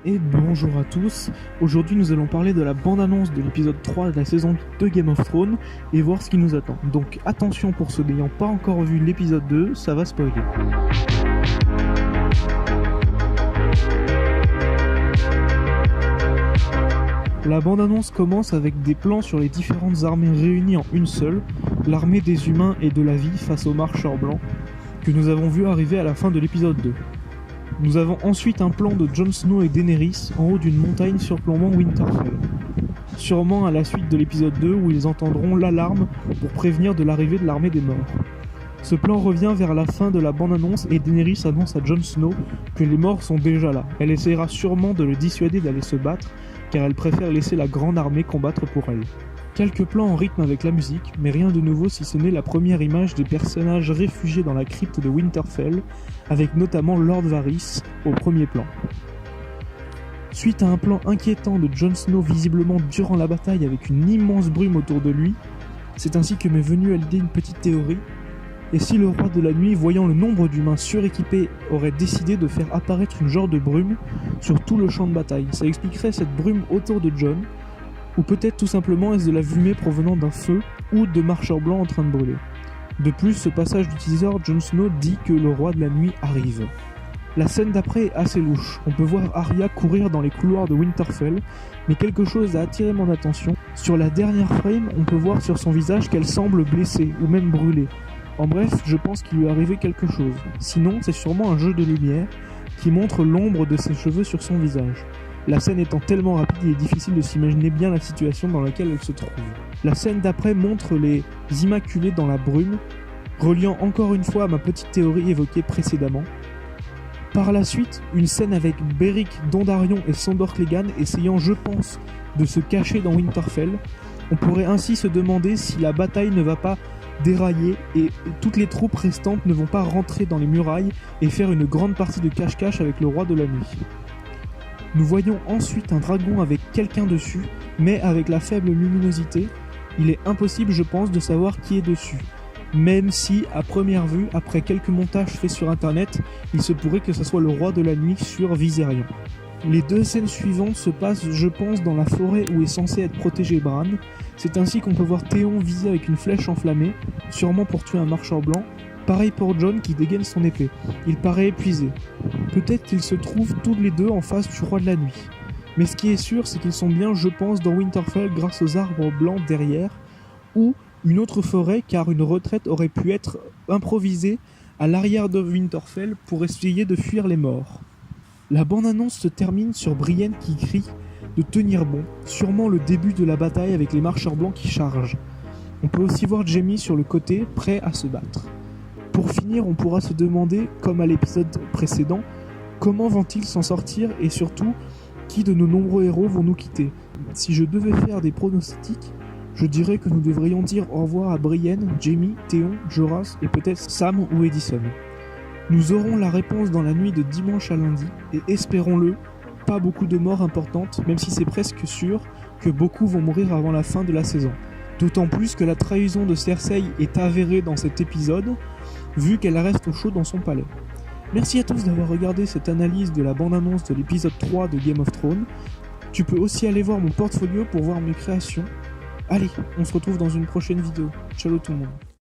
Et bonjour à tous, aujourd'hui nous allons parler de la bande-annonce de l'épisode 3 de la saison de Game of Thrones et voir ce qui nous attend. Donc attention pour ceux n'ayant pas encore vu l'épisode 2, ça va spoiler. La bande-annonce commence avec des plans sur les différentes armées réunies en une seule, l'armée des humains et de la vie face aux marcheurs blancs, que nous avons vu arriver à la fin de l'épisode 2. Nous avons ensuite un plan de Jon Snow et Daenerys en haut d'une montagne surplombant Winterfell. Sûrement à la suite de l'épisode 2 où ils entendront l'alarme pour prévenir de l'arrivée de l'armée des morts. Ce plan revient vers la fin de la bande-annonce et Daenerys annonce à Jon Snow que les morts sont déjà là. Elle essaiera sûrement de le dissuader d'aller se battre car elle préfère laisser la grande armée combattre pour elle. Quelques plans en rythme avec la musique, mais rien de nouveau si ce n'est la première image des personnages réfugiés dans la crypte de Winterfell, avec notamment Lord Varys au premier plan. Suite à un plan inquiétant de Jon Snow visiblement durant la bataille avec une immense brume autour de lui, c'est ainsi que m'est venue à l'idée une petite théorie. Et si le roi de la nuit, voyant le nombre d'humains suréquipés, aurait décidé de faire apparaître une genre de brume sur tout le champ de bataille, ça expliquerait cette brume autour de Jon. Ou peut-être tout simplement est-ce de la fumée provenant d'un feu ou de marcheurs blancs en train de brûler. De plus, ce passage du teaser, Jon Snow dit que le roi de la nuit arrive. La scène d'après est assez louche. On peut voir Arya courir dans les couloirs de Winterfell, mais quelque chose a attiré mon attention. Sur la dernière frame, on peut voir sur son visage qu'elle semble blessée ou même brûlée. En bref, je pense qu'il lui est arrivé quelque chose. Sinon, c'est sûrement un jeu de lumière qui montre l'ombre de ses cheveux sur son visage. La scène étant tellement rapide, il est difficile de s'imaginer bien la situation dans laquelle elle se trouve. La scène d'après montre les Immaculés dans la brume, reliant encore une fois à ma petite théorie évoquée précédemment. Par la suite, une scène avec Beric Dondarrion et Sandor Clegane essayant, je pense, de se cacher dans Winterfell. On pourrait ainsi se demander si la bataille ne va pas dérailler et toutes les troupes restantes ne vont pas rentrer dans les murailles et faire une grande partie de cache-cache avec le roi de la nuit. Nous voyons ensuite un dragon avec quelqu'un dessus, mais avec la faible luminosité, il est impossible je pense de savoir qui est dessus. Même si, à première vue, après quelques montages faits sur internet, il se pourrait que ce soit le roi de la nuit sur Viserion. Les deux scènes suivantes se passent, je pense, dans la forêt où est censé être protégé Bran. C'est ainsi qu'on peut voir Théon viser avec une flèche enflammée, sûrement pour tuer un marcheur blanc. Pareil pour Jon qui dégaine son épée. Il paraît épuisé. Peut-être qu'ils se trouvent tous les deux en face du roi de la nuit. Mais ce qui est sûr, c'est qu'ils sont bien, je pense, dans Winterfell grâce aux arbres blancs derrière, ou une autre forêt, car une retraite aurait pu être improvisée à l'arrière de Winterfell pour essayer de fuir les morts. La bande-annonce se termine sur Brienne qui crie de tenir bon, sûrement le début de la bataille avec les marcheurs blancs qui chargent. On peut aussi voir Jaime sur le côté, prêt à se battre. Pour finir, on pourra se demander, comme à l'épisode précédent, comment vont-ils s'en sortir et surtout, qui de nos nombreux héros vont nous quitter. Si je devais faire des pronostics, je dirais que nous devrions dire au revoir à Brienne, Jaime, Théon, Jorah et peut-être Sam ou Edison. Nous aurons la réponse dans la nuit de dimanche à lundi et espérons-le, pas beaucoup de morts importantes, même si c'est presque sûr que beaucoup vont mourir avant la fin de la saison. D'autant plus que la trahison de Cersei est avérée dans cet épisode, vu qu'elle reste au chaud dans son palais. Merci à tous d'avoir regardé cette analyse de la bande-annonce de l'épisode 3 de Game of Thrones. Tu peux aussi aller voir mon portfolio pour voir mes créations. Allez, on se retrouve dans une prochaine vidéo. Ciao tout le monde.